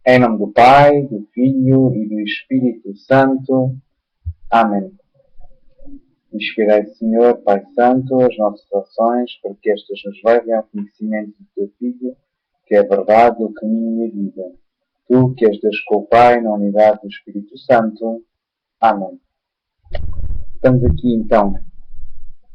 Em nome do Pai, do Filho e do Espírito Santo. Amém. Inspirai, Senhor, Pai Santo, as nossas ações, para que estas nos levem ao conhecimento do Teu Filho, que é a verdade, o caminho e a vida. Tu, que és Deus com o Pai, na unidade do Espírito Santo. Amém. Estamos aqui, então,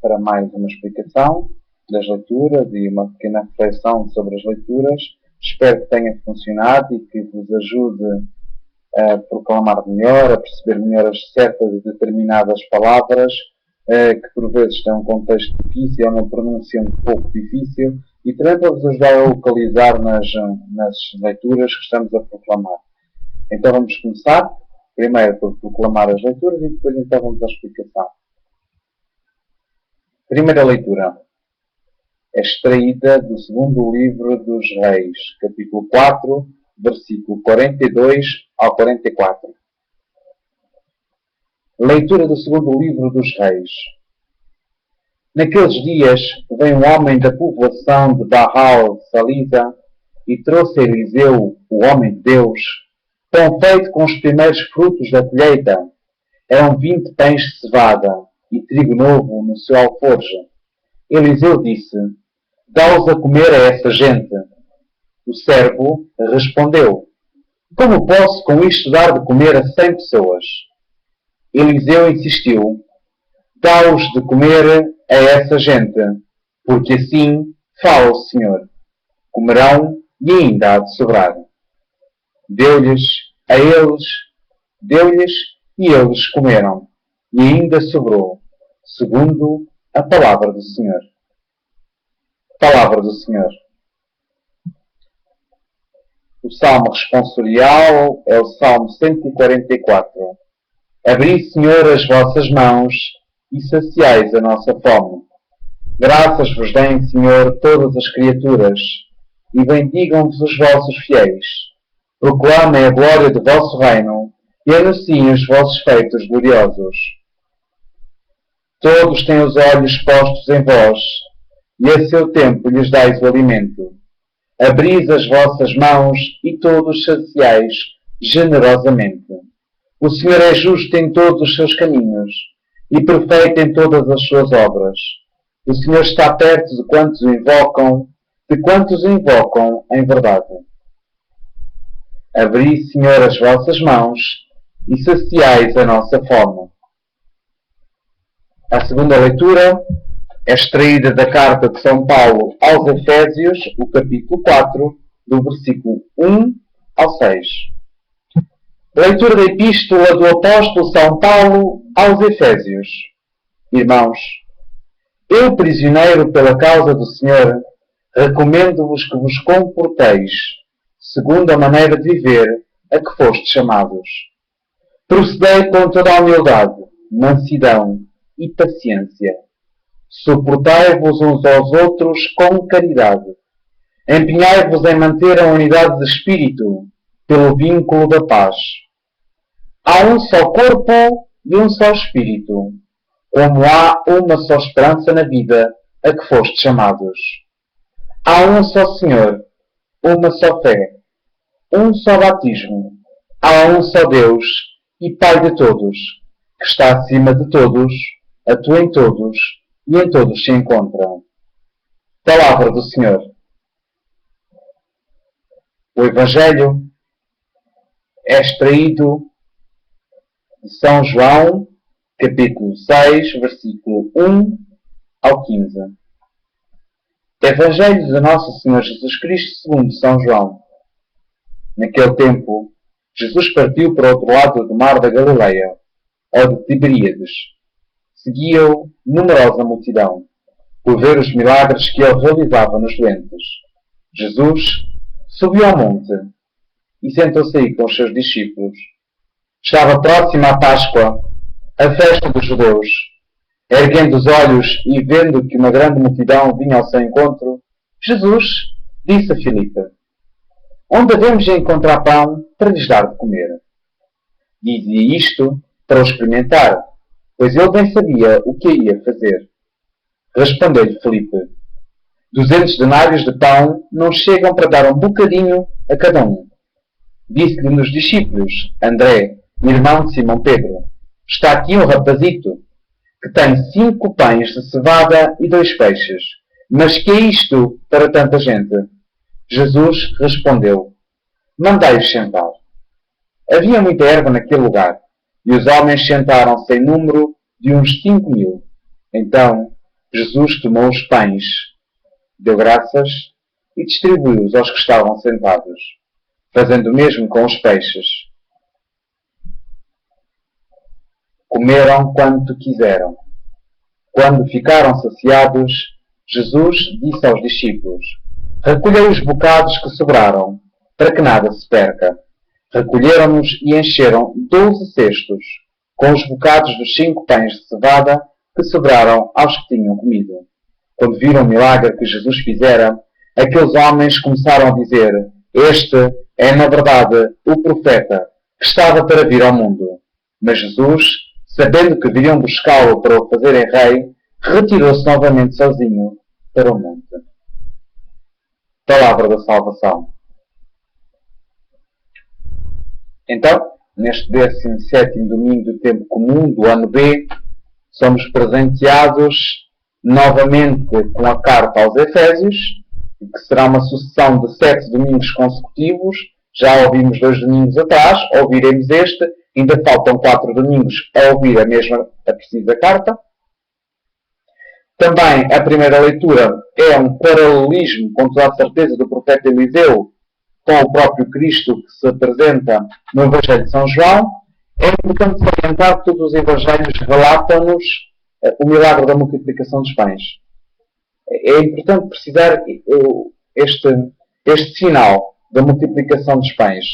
para mais uma explicação das leituras e uma pequena reflexão sobre as leituras. Espero que tenha funcionado e que vos ajude a proclamar melhor, a perceber melhor as certas e determinadas palavras, que por vezes têm um contexto difícil, uma pronúncia um pouco difícil, e também para vos ajudar a localizar nas leituras que estamos a proclamar. Então vamos começar, primeiro por proclamar as leituras e depois então vamos à explicação. Primeira leitura é extraída do segundo livro dos Reis, capítulo 4, versículo 42 ao 44. Leitura do segundo livro dos Reis. Naqueles dias veio um homem da povoação de Baal-Salisa e trouxe a Eliseu, o homem de Deus, pão feito com os primeiros frutos da colheita. Eram 20 pães de cevada e trigo novo no seu alforje. Eliseu disse: dá-os a comer a essa gente. O servo respondeu: como posso com isto dar de comer a 100 pessoas? Eliseu insistiu: dá-os de comer a essa gente, porque assim fala o Senhor. Comerão e ainda há de sobrar. Deu-lhes e eles comeram, e ainda sobrou, segundo a palavra do Senhor. Palavra do Senhor. O salmo responsorial é o salmo 144. Abri, Senhor, as vossas mãos e saciais a nossa fome. Graças vos deem, Senhor, todas as criaturas, e bendigam-vos os vossos fiéis. Proclamem a glória do vosso reino e anunciem os vossos feitos gloriosos. Todos têm os olhos postos em vós, e a seu tempo lhes dais o alimento. Abris as vossas mãos e todos saciais generosamente. O Senhor é justo em todos os seus caminhos e perfeito em todas as suas obras. O Senhor está perto de quantos o invocam em verdade. Abri, Senhor, as vossas mãos e saciais a nossa fome. A segunda leitura é extraída da carta de São Paulo aos Efésios, o capítulo 4, do versículo 1 ao 6. Leitura da Epístola do Apóstolo São Paulo aos Efésios. Irmãos, eu, prisioneiro pela causa do Senhor, recomendo-vos que vos comporteis segundo a maneira de viver a que fostes chamados. Procedei com toda a humildade, mansidão e paciência. Suportai-vos uns aos outros com caridade. Empenhai-vos em manter a unidade de espírito pelo vínculo da paz. Há um só corpo e um só espírito, como há uma só esperança na vida a que fostes chamados. Há um só Senhor, uma só fé, um só batismo. Há um só Deus e Pai de todos, que está acima de todos, atua em todos e em todos se encontram. Palavra do Senhor. O Evangelho é extraído de São João, capítulo 6, versículo 1 ao 15. Evangelho de Nosso Senhor Jesus Cristo segundo São João. Naquele tempo, Jesus partiu para o outro lado do mar da Galileia, ao de Tiberíades. Seguia-o numerosa multidão, por ver os milagres que ele realizava nos doentes. Jesus subiu ao monte e sentou-se aí com os seus discípulos. Estava próxima a Páscoa, a festa dos judeus. Erguendo os olhos e vendo que uma grande multidão vinha ao seu encontro, Jesus disse a Filipe: onde devemos encontrar pão para lhes dar de comer? Dizia isto para o experimentar, pois ele bem sabia o que ia fazer. Respondeu-lhe Filipe: 200 denários de pão não chegam para dar um bocadinho a cada um. Disse-lhe um dos discípulos, André, irmão de Simão Pedro, está aqui um rapazito que tem 5 pães de cevada e 2 peixes. Mas que é isto para tanta gente? Jesus respondeu, mandai-os sentar. Havia muita erva naquele lugar, e os homens sentaram-se em número de uns 5.000. Então Jesus tomou os pães, deu graças e distribuiu-os aos que estavam sentados, fazendo o mesmo com os peixes. Comeram quanto quiseram. Quando ficaram saciados, Jesus disse aos discípulos, recolhei os bocados que sobraram, para que nada se perca. Recolheram-nos e encheram 12 cestos, com os bocados dos 5 pães de cevada que sobraram aos que tinham comido. Quando viram o milagre que Jesus fizera, aqueles homens começaram a dizer, este é, na verdade, o profeta que estava para vir ao mundo. Mas Jesus, sabendo que viriam buscá-lo para o fazerem rei, retirou-se novamente sozinho para o monte. Palavra da salvação. Então, neste 17º domingo do tempo comum do ano B, somos presenteados novamente com a carta aos Efésios, que será uma sucessão de 7 domingos consecutivos. Já ouvimos 2 domingos atrás, ouviremos este, ainda faltam 4 domingos a ouvir a precisa carta. Também a primeira leitura é um paralelismo, com toda a certeza, do profeta Eliseu com o próprio Cristo que se apresenta no Evangelho de São João. É importante salientar que todos os Evangelhos relatam-nos o milagre da multiplicação dos pães. É importante precisar este sinal da multiplicação dos pães.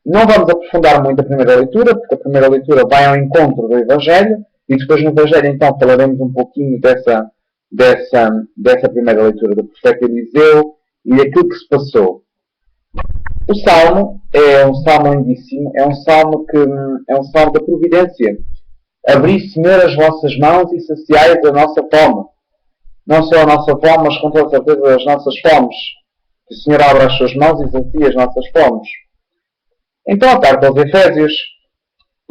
Não vamos aprofundar muito a primeira leitura, porque a primeira leitura vai ao encontro do Evangelho, e depois no Evangelho então falaremos um pouquinho dessa primeira leitura do profeta Eliseu e aquilo que se passou. O Salmo é um salmo lindíssimo, é um salmo da providência. Abri, Senhor, as vossas mãos e saciai a nossa fome. Não só a nossa fome, mas com toda certeza as nossas fomes. Que o Senhor abra as suas mãos e sacie as nossas fomes. Então a carta aos Efésios,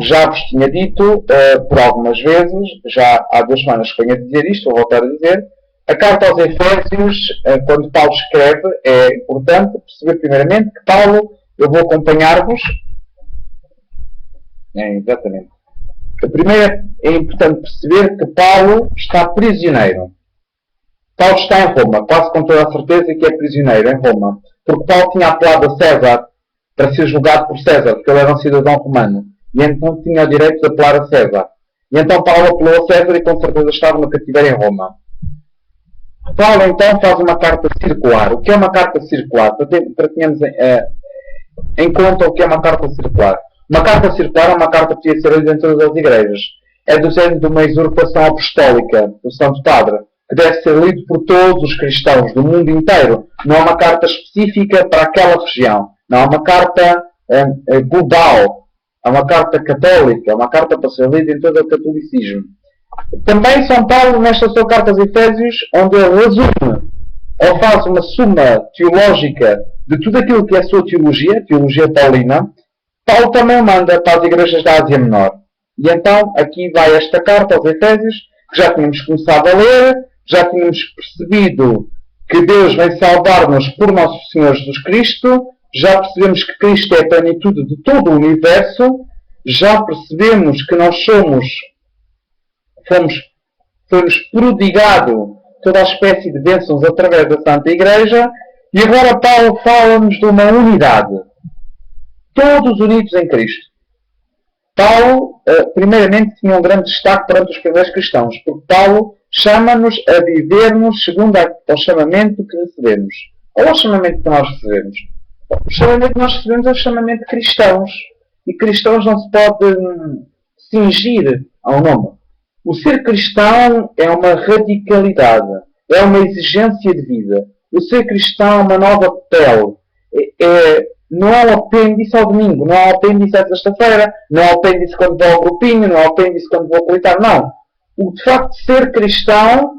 já vos tinha dito por algumas vezes, já há 2 semanas que venho a dizer isto, vou voltar a dizer. A carta aos Efésios, quando Paulo escreve, é importante perceber primeiramente que Paulo, eu vou acompanhar-vos. Exatamente. Primeiro é importante perceber que Paulo está prisioneiro. Paulo está em Roma, quase com toda a certeza que é prisioneiro em Roma. Porque Paulo tinha apelado a César para ser julgado por César, porque ele era um cidadão romano. E então tinha o direito de apelar a César. E então Paulo apelou a César e com certeza estava no cativeiro em Roma. Paulo então faz uma carta circular. O que é uma carta circular? Para termos em conta o que é uma carta circular. Uma carta circular é uma carta que podia ser lida em todas as igrejas. É do género de uma exortação apostólica do Santo Padre, que deve ser lido por todos os cristãos do mundo inteiro. Não é uma carta específica para aquela região. Não é uma carta global. É uma carta católica. É uma carta para ser lida em todo o catolicismo. Também São Paulo, nesta sua carta aos Efésios, onde ele resume ou faz uma suma teológica de tudo aquilo que é a sua teologia paulina, Paulo também manda para as igrejas da Ásia Menor. E então aqui vai esta carta aos Efésios, que já tínhamos começado a ler, já tínhamos percebido que Deus vem salvar-nos por Nosso Senhor Jesus Cristo, já percebemos que Cristo é a plenitude de todo o universo, já percebemos que nós foi-nos prodigado toda a espécie de bênçãos através da Santa Igreja, e agora Paulo fala-nos de uma unidade. Todos unidos em Cristo. Paulo, primeiramente, tinha um grande destaque perante os primeiros cristãos, porque Paulo chama-nos a vivermos segundo ao chamamento que recebemos. Ou ao chamamento que nós recebemos. O chamamento que nós recebemos é o chamamento de cristãos. E cristãos não se pode cingir ao nome. O ser cristão é uma radicalidade, é uma exigência de vida. O ser cristão é uma nova pele. Não é um apêndice ao domingo, não é um apêndice à sexta-feira, não é um apêndice quando vou ao grupinho, não é um apêndice quando vou coitar, não. O de facto ser cristão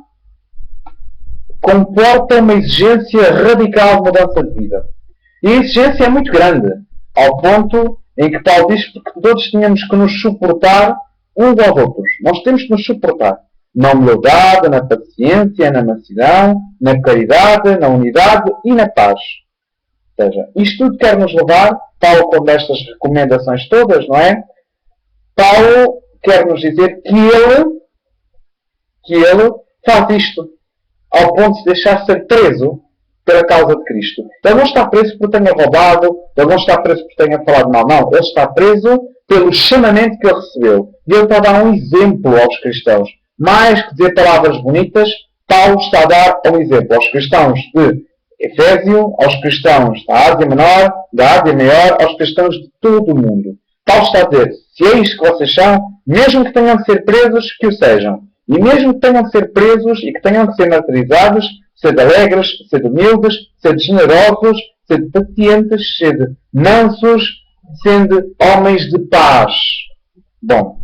comporta uma exigência radical de mudança de vida. E a exigência é muito grande, ao ponto em que Paulo diz que todos tínhamos que nos suportar uns aos outros. Nós temos que nos suportar. Na humildade, na paciência, na mansidão, na caridade, na unidade e na paz. Ou seja, isto tudo quer nos levar, tal como estas recomendações todas, não é? Paulo quer nos dizer que ele faz isto, ao ponto de se deixar ser preso pela causa de Cristo. Ele não está preso porque tenha roubado, ele não está preso porque tenha falado mal, não. Ele está preso pelo chamamento que ele recebeu. E ele está a dar um exemplo aos cristãos. Mais que dizer palavras bonitas, Paulo está a dar um exemplo aos cristãos de Efésio, aos cristãos da Ásia Menor, da Ásia Maior, aos cristãos de todo o mundo. Paulo está a dizer, se é isto que vocês são, mesmo que tenham de ser presos, que o sejam. E mesmo que tenham de ser presos e que tenham de ser martirizados, sede alegres, sede humildes, sede generosos, sede pacientes, sede mansos, sendo homens de paz. Bom,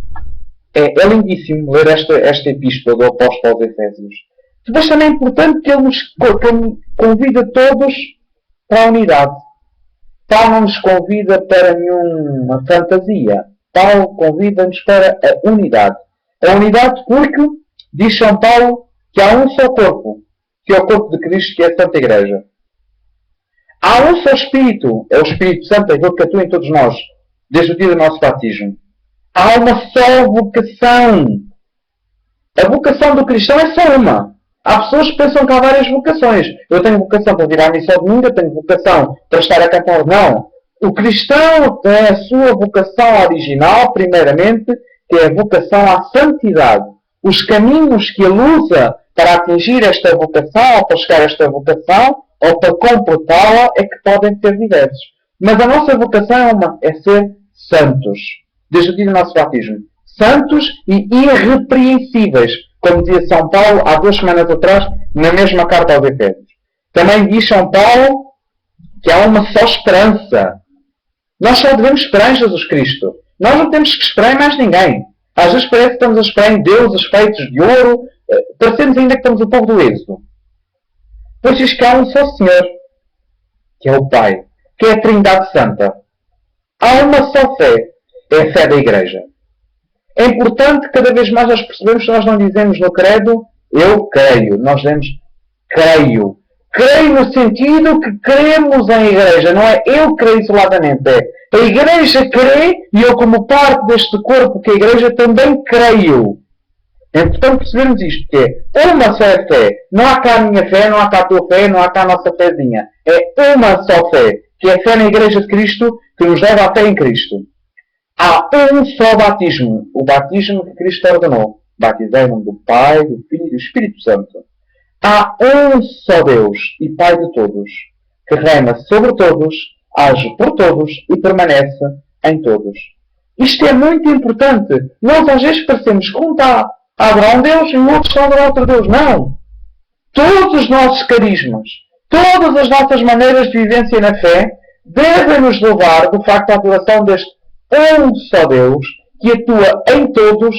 é lindíssimo ler esta epístola do apóstolo aos Efésios. Mas também é importante que ele nos convida todos para a unidade. Paulo não nos convida para nenhuma fantasia. Paulo convida-nos para a unidade. A unidade porque, diz São Paulo, que há um só corpo, que é o corpo de Cristo, que é a Santa Igreja. Há um só Espírito, é o Espírito Santo, aquele que atua em todos nós, desde o dia do nosso batismo. Há uma só vocação. A vocação do cristão é só uma. Há pessoas que pensam que há várias vocações. Eu tenho vocação para vir à missa ao domingo, eu tenho vocação para estar a cantar. Não. O cristão tem a sua vocação original, primeiramente, que é a vocação à santidade. Os caminhos que ele usa para atingir esta vocação, ou para chegar a esta vocação, ou para completá-la, é que podem ser diversos. Mas a nossa vocação é ser santos. Desde o dia do nosso batismo. Santos e irrepreensíveis. Como dizia São Paulo há 2 semanas atrás, na mesma carta aos Efésios. Também diz São Paulo que há uma só esperança. Nós só devemos esperar em Jesus Cristo. Nós não temos que esperar em mais ninguém. Às vezes parece que estamos a esperar em deuses feitos de ouro. Parecemos ainda que estamos o povo do Êxodo. Pois diz que há um só Senhor, que é o Pai, que é a Trindade Santa. Há uma só fé, é a fé da Igreja. É importante cada vez mais nós percebemos que nós não dizemos no credo, eu creio. Nós dizemos, creio. Creio no sentido que cremos em Igreja. Não é eu creio isoladamente. É a Igreja crê e eu, como parte deste corpo que é a Igreja, também creio. É importante percebermos isto, que é uma só fé. Não há cá a minha fé, não há cá a tua fé, não há cá a nossa fézinha. É uma só fé, que é a fé na Igreja de Cristo, que nos leva à fé em Cristo. Há um só batismo, o batismo que Cristo ordenou. Batizei em nome do Pai, do Filho e do Espírito Santo. Há um só Deus e Pai de todos, que reina sobre todos, age por todos e permanece em todos. Isto é muito importante. Nós às vezes parecemos que um está a adorar um Deus e o outro está a adorar outro Deus. Não! Todos os nossos carismas, todas as nossas maneiras de vivência na fé, devem nos levar, de facto, à adoração deste um só Deus, que atua em todos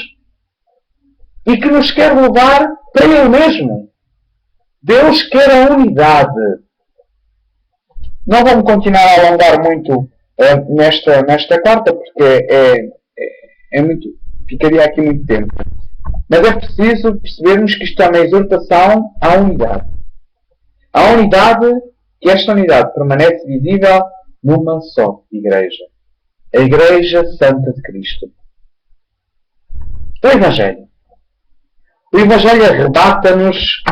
e que nos quer levar para Ele mesmo. Deus quer a unidade. Não vamos continuar a alongar muito nesta carta, porque é muito, ficaria aqui muito tempo. Mas é preciso percebermos que isto é uma exortação à unidade. À unidade, que esta unidade permanece visível numa só Igreja. A Igreja Santa de Cristo. O Evangelho. O Evangelho arrebata-nos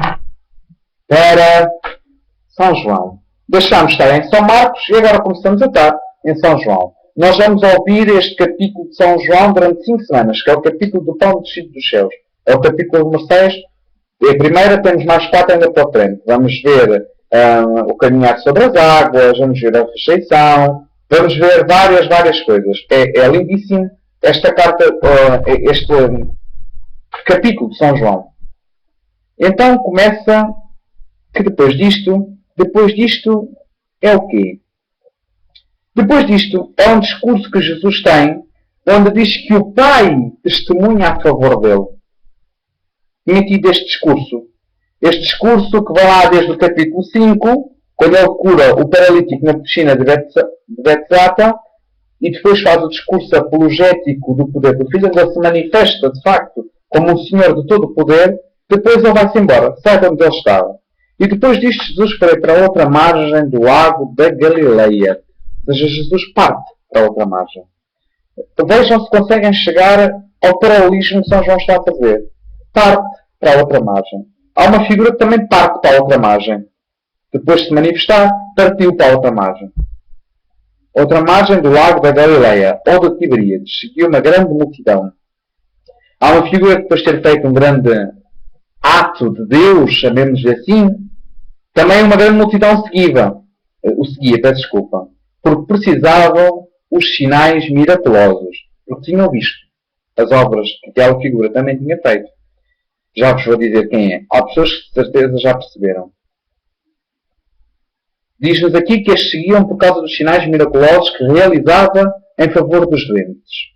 para São João. Deixámos de estar em São Marcos e agora começamos a estar em São João. Nós vamos ouvir este capítulo de São João durante 5 semanas, que é o capítulo do Pão descido dos céus. É o capítulo número 6. E a primeira temos mais 4 ainda para frente. Vamos ver o caminhar sobre as águas, vamos ver a rejeição, vamos ver várias coisas. É lindíssimo esta carta, este capítulo de São João. Então começa que depois disto é o quê? Depois disto é um discurso que Jesus tem, onde diz que o Pai testemunha a favor dele. Emitido este discurso que vai lá desde o capítulo 5, quando ele cura o paralítico na piscina de Betzata, e depois faz o discurso apologético do poder do Filho, onde ele se manifesta, de facto, como o Senhor de todo o poder, depois ele vai-se embora, sai de onde ele estava. E depois disto, Jesus foi para a outra margem do lago da Galileia. Ou seja, Jesus parte para a outra margem. Vejam se conseguem chegar ao paralelismo que São João está a fazer. Parte para a outra margem. Há uma figura que também parte para a outra margem. Depois de se manifestar, partiu para a outra margem. Outra margem do lago da Galileia, ou de Tiberíades, seguiu uma grande multidão. Há uma figura que depois de ter feito um grande ato de Deus, chamemos-lhe assim, também uma grande multidão o seguia, peço desculpa, porque precisavam os sinais miraculosos, porque tinham visto as obras que aquela figura também tinha feito. Já vos vou dizer quem é. Há pessoas que de certeza já perceberam. Diz-nos aqui que estes seguiam por causa dos sinais miraculosos que realizava em favor dos doentes.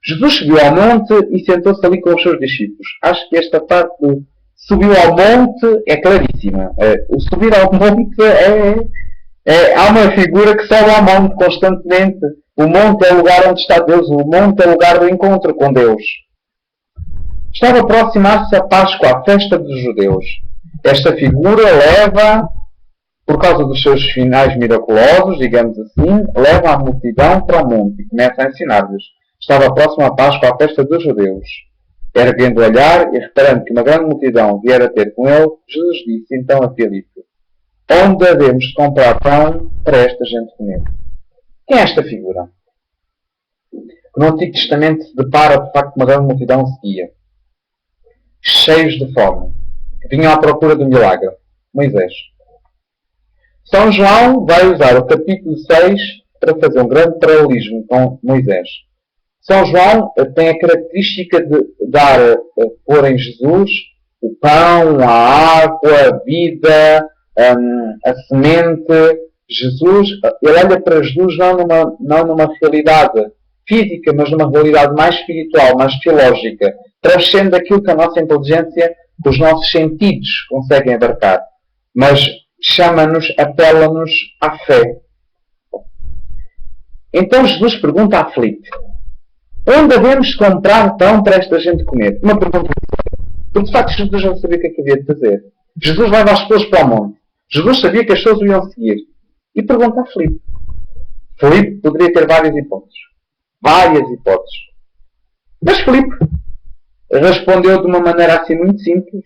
Jesus subiu ao monte e sentou-se ali com os seus discípulos. Acho que esta parte do subiu ao monte é claríssima. O subir ao monte há uma figura que sobe ao monte constantemente. O monte é o lugar onde está Deus. O monte é o lugar do encontro com Deus. Estava a aproximar-se a Páscoa, a festa dos judeus. Esta figura leva, por causa dos seus sinais miraculosos, digamos assim, leva a multidão para o monte e começa a ensinar-lhes. Estava próximo à Páscoa, à festa dos judeus. Erguendo o olhar e reparando que uma grande multidão viera ter com ele, Jesus disse então a Filipe: onde havemos de comprar pão para esta gente comer? Quem é esta figura? No Antigo Testamento se depara de facto uma grande multidão seguia, cheios de fome, que vinham à procura do milagre. Moisés. São João vai usar o capítulo 6 para fazer um grande paralelismo com Moisés. São João tem a característica de pôr em Jesus o pão, a água, a vida, a semente. Jesus, ele olha para Jesus não numa realidade física, mas numa realidade mais espiritual, mais teológica, transcende aquilo que a nossa inteligência, que os nossos sentidos conseguem abarcar. Mas chama-nos, apela-nos à fé. Então Jesus pergunta a Filipe: onde devemos comprar pão para esta gente comer? Uma pergunta. Porque de facto Jesus não sabia o que é que havia de fazer. Jesus leva as pessoas para o monte. Jesus sabia que as pessoas o iam seguir. E pergunta a Filipe. Filipe poderia ter várias hipóteses. Várias hipóteses. Mas Filipe respondeu de uma maneira assim muito simples.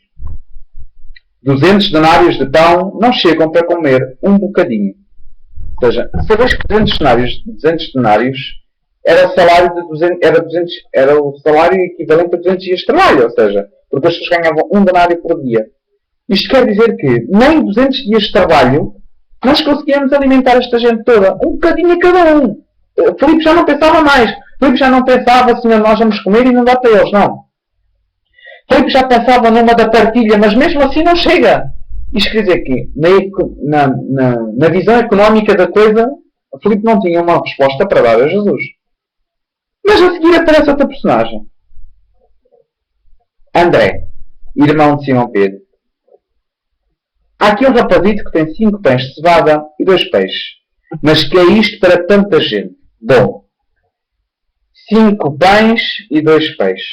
200 denários de pão não chegam para comer um bocadinho. Ou seja, sabeis que 200 denários era o salário de 200, era o salário equivalente a 200 dias de trabalho, ou seja, porque as pessoas ganhavam um denário por dia. Isto quer dizer que nem 200 dias de trabalho nós conseguíamos alimentar esta gente toda, um bocadinho a cada um. Filipe já não pensava mais. Filipe já não pensava, Senhor, nós vamos comer e não dá para eles, não. Filipe já pensava numa da partilha, mas mesmo assim não chega. Isto quer dizer que na visão económica da coisa, Filipe não tinha uma resposta para dar a Jesus. Mas a seguir aparece outra personagem. André, irmão de Simão Pedro. Há aqui um rapazito que tem 5 pães de cevada e 2 peixes. Mas que é isto para tanta gente? Bom, 5 pães e 2 peixes.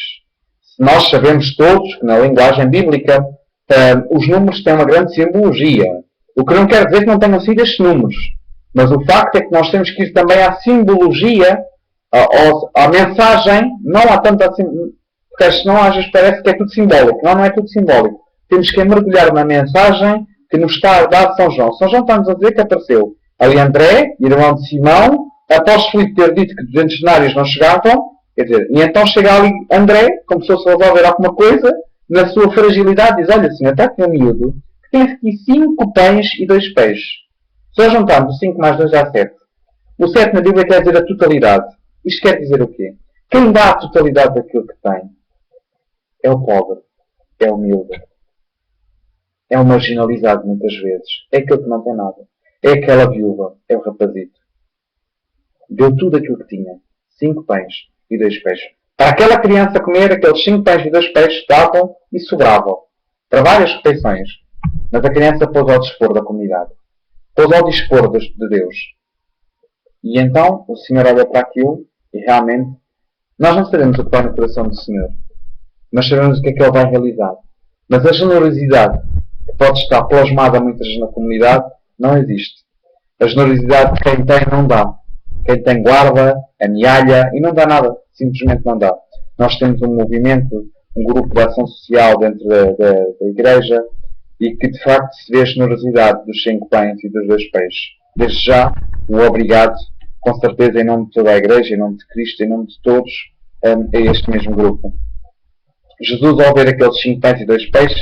Se nós sabemos todos que na linguagem bíblica os números têm uma grande simbologia. O que não quer dizer que não tenham sido estes números. Mas o facto é que nós temos que ir também à simbologia, à mensagem, não há tanto assim, porque senão às vezes parece que é tudo simbólico. Não, não é tudo simbólico. Temos que mergulhar na mensagem que nos está a dar São João. São João está-nos a dizer que apareceu ali André, irmão de Simão, após Filipe ter dito que 200 denários não chegavam, quer dizer, e então chega ali André, como se fosse resolver alguma coisa, na sua fragilidade, diz: olha, senhor, está aqui um miúdo que tem aqui 5 pães e 2 peixes. Se nós juntarmos 5 mais 2 dá 7. O 7 na Bíblia quer dizer a totalidade. Isto quer dizer o quê? Quem dá a totalidade daquilo que tem é o pobre, é o humilde, é o marginalizado muitas vezes, é aquele que não tem nada, é aquela viúva, é o rapazito. Deu tudo aquilo que tinha. 5 pães e 2 peixes. Para aquela criança comer, aqueles 5 pães e 2 peixes davam e sobravam. Para várias refeições. Mas a criança pôs ao dispor da comunidade. pôs ao dispor de Deus. E então o Senhor olha para aquilo e realmente nós não sabemos o que vai no coração do Senhor, mas sabemos o que é que Ele vai realizar. Mas a generosidade que pode estar plasmada muitas vezes na comunidade não existe. A generosidade de quem tem não dá. Quem tem guarda, amealha e não dá nada. Simplesmente não dá. Nós temos um movimento, um grupo de ação social dentro da igreja e que de facto se vê a generosidade dos 5 pães e dos 2 peixes. Desde já, o obrigado, com certeza, em nome de toda a igreja, em nome de Cristo, em nome de todos, a este mesmo grupo. Jesus, ao ver aqueles 5 pães e 2 peixes,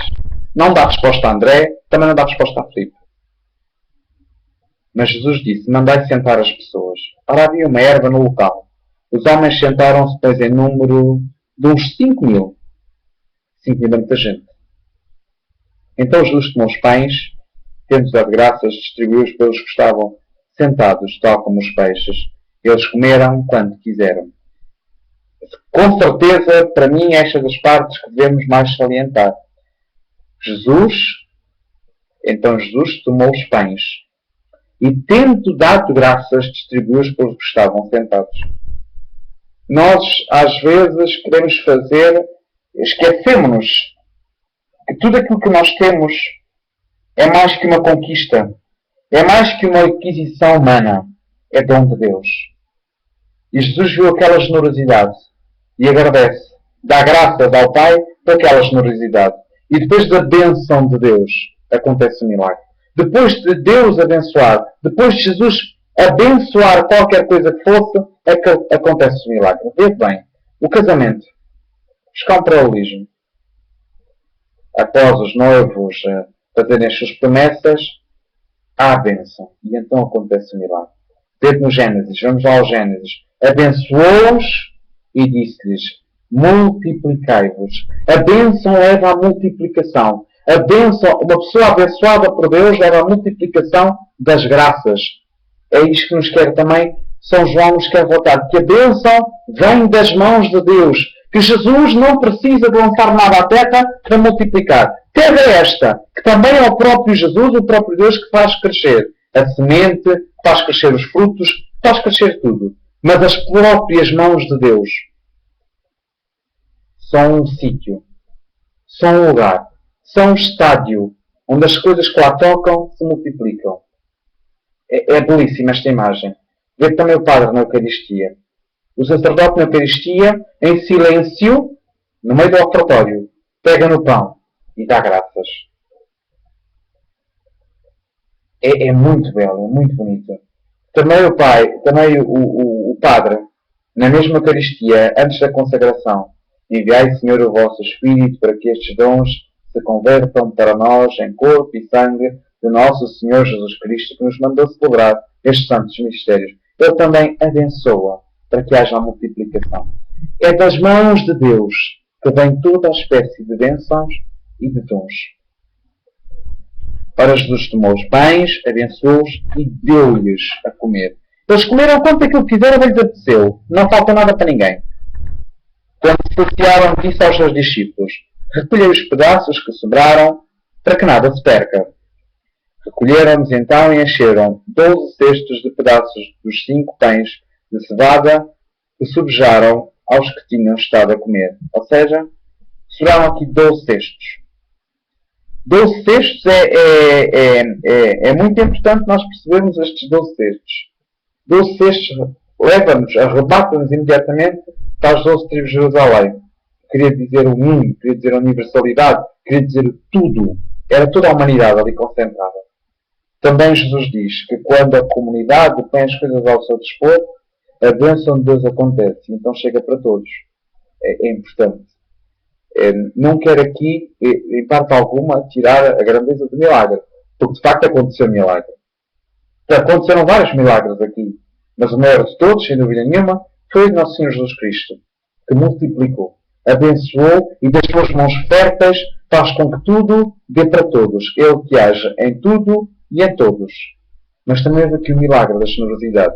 não dá resposta a André, também não dá resposta a Filipe. Mas Jesus disse, mandai sentar as pessoas. Ora, havia uma erva no local. Os homens sentaram-se, pois, em número de uns 5.000. 5.000 é muita gente. Então Jesus tomou os pães, tendo dado graças, distribuiu-os pelos que estavam sentados, tal como os peixes. Eles comeram quando quiseram. Com certeza, para mim, esta é das partes que devemos mais salientar. Então Jesus tomou os pães e, tendo dado graças, distribuiu-os pelos que estavam sentados. Nós, às vezes, queremos fazer, esquecemos-nos que tudo aquilo que nós temos é mais que uma conquista, é mais que uma aquisição humana, é dom de Deus. E Jesus viu aquela generosidade e agradece, dá graças ao Pai por aquela generosidade. E depois da bênção de Deus, acontece o milagre. Depois de Deus abençoar, depois de Jesus abençoar qualquer coisa que fosse, é que acontece o milagre. Vê bem, o casamento, buscar um paralelismo. Após os noivos fazerem as suas promessas, há a bênção. E então acontece o milagre. Vê no Gênesis, vamos lá ao Gênesis. Abençoou-os e disse-lhes, multiplicai-vos. A bênção leva à multiplicação. A bênção, uma pessoa abençoada por Deus leva à multiplicação das graças. É isto que nos quer também, São João nos quer voltar. Que a bênção vem das mãos de Deus. Que Jesus não precisa de lançar nada à terra para multiplicar. Terra esta, que também é o próprio Jesus, o próprio Deus, que faz crescer a semente, faz crescer os frutos, faz crescer tudo. Mas as próprias mãos de Deus são um sítio, são um lugar, são um estádio onde as coisas que lá tocam se multiplicam. É belíssima esta imagem. Vê também o padre na Eucaristia. O sacerdote na Eucaristia, em silêncio, no meio do ofertório, pega no pão e dá graças. É muito belo, é muito bonito. Também o padre, na mesma Eucaristia, antes da consagração, enviai, Senhor, o vosso Espírito para que estes dons se convertam para nós em corpo e sangue de nosso Senhor Jesus Cristo, que nos mandou celebrar estes santos mistérios. Ele também abençoa para que haja a multiplicação. É das mãos de Deus que vem toda a espécie de bênçãos e de dons. Ora, Jesus tomou os pães, abençoou-os e deu-lhes a comer. Eles comeram quanto aquilo que fizeram, lhes apeteceu. Não falta nada para ninguém. Quando se saciaram, disse aos seus discípulos, recolhei os pedaços que sobraram, para que nada se perca. Recolheram-nos então e encheram 12 cestos de pedaços dos 5 pães de cevada que sobejaram aos que tinham estado a comer. Ou seja, sobraram aqui 12 cestos. 12 cestos é muito importante nós percebermos estes 12 cestos. 12 cestos leva-nos, arrebata-nos imediatamente para as 12 tribos de Jerusalém. Queria dizer o mundo, queria dizer a universalidade, queria dizer tudo. Era toda a humanidade ali concentrada. Também Jesus diz que quando a comunidade põe as coisas ao seu dispor, a bênção de Deus acontece. Então chega para todos. É importante. Não quero aqui, em parte alguma, tirar a grandeza do milagre. Porque de facto aconteceu um milagre. Aconteceram vários milagres aqui. Mas o maior de todos, sem dúvida nenhuma, foi o nosso Senhor Jesus Cristo. Que multiplicou, abençoou e das suas mãos férteis faz com que tudo dê para todos. Ele que age em tudo e em todos. Mas também houve aqui o milagre da generosidade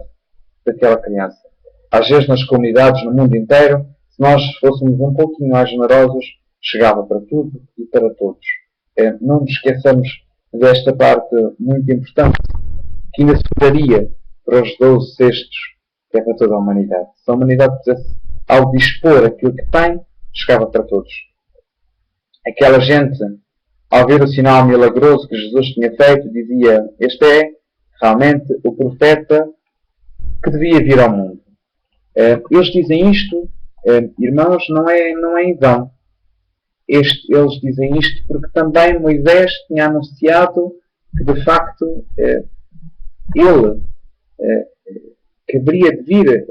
daquela criança. Às vezes nas comunidades, no mundo inteiro, se nós fôssemos um pouquinho mais generosos, chegava para tudo e para todos. Não nos esqueçamos desta parte muito importante. que ainda sobraria para os 12 cestos, que é para toda a humanidade. Se a humanidade pudesse, ao dispor aquilo que tem, chegava para todos. Aquela gente, ao ver o sinal milagroso que Jesus tinha feito, dizia: este é realmente o profeta que devia vir ao mundo. Eles dizem isto, irmãos, não é em vão. Eles dizem isto porque também Moisés tinha anunciado que, de facto, ele que haveria de vir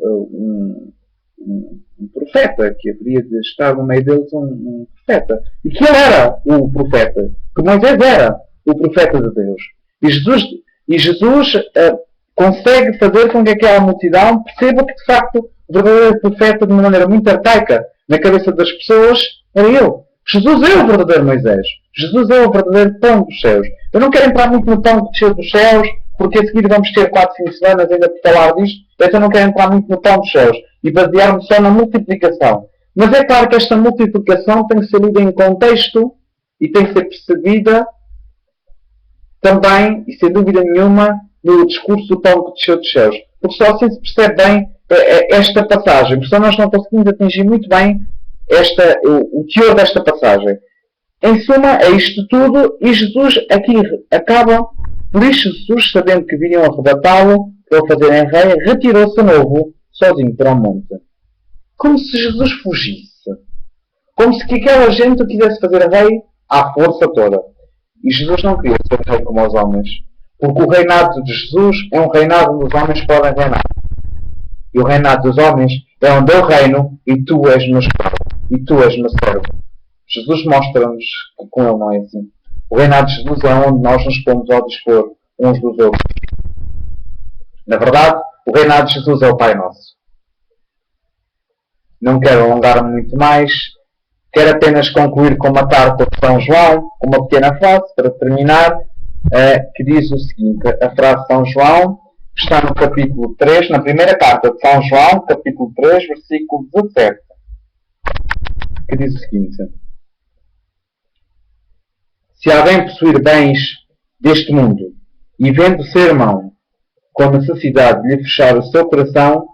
um profeta, que haveria de estar no meio deles um profeta. E que ele era o profeta. Que Moisés era o profeta de Deus. E Jesus consegue fazer com que aquela multidão perceba que, de facto, o verdadeiro profeta, de uma maneira muito arcaica, na cabeça das pessoas, era ele. Jesus é o verdadeiro Moisés. Jesus é o verdadeiro pão dos céus. Eu não quero entrar muito no pão que desceu dos céus, porque a seguir vamos ter 4 fins de semana ainda por falar disto. Então eu não quero entrar muito no pão dos céus e basear-me só na multiplicação. Mas é claro que esta multiplicação tem que ser lida em contexto e tem que ser percebida também, e sem dúvida nenhuma, no discurso do pão que desceu dos céus. Porque só assim se percebe bem esta passagem. Porque só nós não conseguimos atingir muito bem o teor desta passagem. Em suma, é isto tudo, e Jesus aqui acaba, por isso Jesus, sabendo que viriam arrebatá-lo, para o fazerem rei, retirou-se de novo, sozinho para o monte. Como se Jesus fugisse. Como se que aquela gente o quisesse fazer rei à força toda. E Jesus não queria ser rei como os homens. Porque o reinado de Jesus é um reinado onde os homens podem reinar. E o reinado dos homens é onde eu reino e tu és meu escravo. E tu és meu servo. Jesus mostra-nos que com ele não é assim. O reinado de Jesus é onde nós nos pomos ao dispor uns dos outros. Na verdade, o reinado de Jesus é o Pai Nosso. Não quero alongar-me muito mais. Quero apenas concluir com uma carta de São João, uma pequena frase para terminar, que diz o seguinte. A frase de São João está no capítulo 3, na primeira carta de São João, capítulo 3, versículo 17. Que diz o seguinte: se alguém possuir bens deste mundo e vendo seu irmão com necessidade de lhe fechar o seu coração,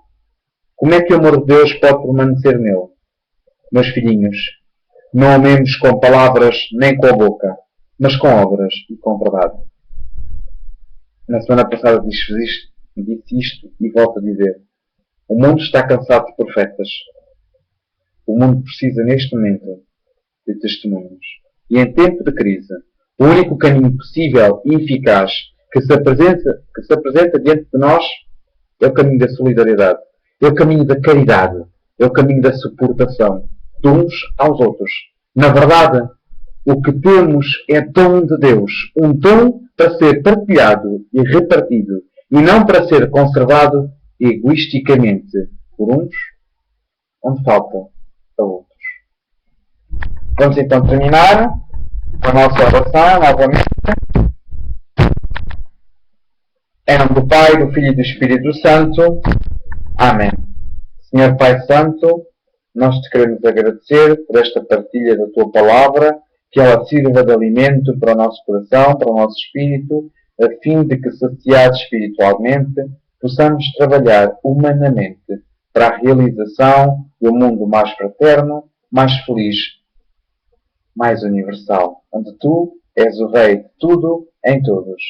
como é que o amor de Deus pode permanecer nele? Meus filhinhos, não amemos com palavras nem com a boca, mas com obras e com verdade. Na semana passada disse isto e volto a dizer: o mundo está cansado de profetas. O mundo precisa neste momento de testemunhos. E em tempo de crise, o único caminho possível e eficaz que se apresenta diante de nós é o caminho da solidariedade, é o caminho da caridade, é o caminho da suportação de uns aos outros. Na verdade, o que temos é dom de Deus, um dom para ser partilhado e repartido, e não para ser conservado egoisticamente por uns, onde falta a outros. Vamos então terminar a nossa oração novamente. Em nome do Pai, do Filho e do Espírito Santo. Amém. Senhor Pai Santo, nós te queremos agradecer por esta partilha da Tua Palavra, que ela sirva de alimento para o nosso coração, para o nosso espírito, a fim de que, saciados espiritualmente, possamos trabalhar humanamente para a realização de um mundo mais fraterno, mais feliz, mais universal, onde Tu és o Rei de tudo em todos.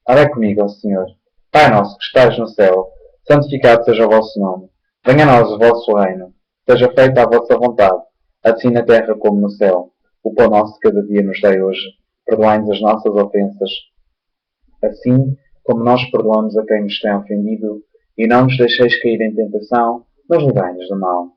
Ora comigo, ó Senhor. Pai nosso que estás no céu, santificado seja o vosso nome. Venha a nós o vosso reino. Seja feita a vossa vontade, assim na terra como no céu. O pão nosso de cada dia nos dai hoje. Perdoai-nos as nossas ofensas, assim como nós perdoamos a quem nos tem ofendido. E não nos deixeis cair em tentação, mas livrai-nos do mal.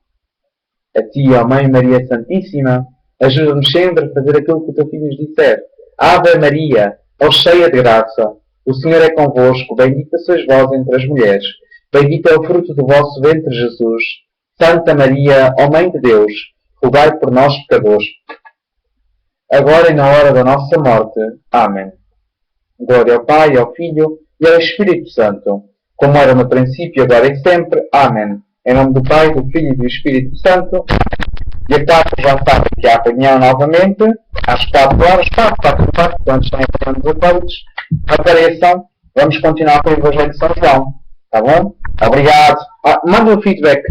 A Ti, ó Mãe Maria Santíssima, ajuda-nos sempre a fazer aquilo que o Teu Filho nos disser. Ave Maria, ó cheia de graça, o Senhor é convosco, bendita sois vós entre as mulheres, bendito é o fruto do vosso ventre, Jesus. Santa Maria, ó Mãe de Deus, rogai por nós, pecadores, agora e na hora da nossa morte. Amém. Glória ao Pai, ao Filho e ao Espírito Santo, como era no princípio, agora e sempre. Amém. Em nome do Pai, do Filho e do Espírito Santo. Dia 4 já sabem que há reunião novamente, às 4 horas, 4 antes da reunião dos atores. Apareçam, vamos continuar com o Evangelho de São João. Tá bom? Obrigado. Manda um feedback.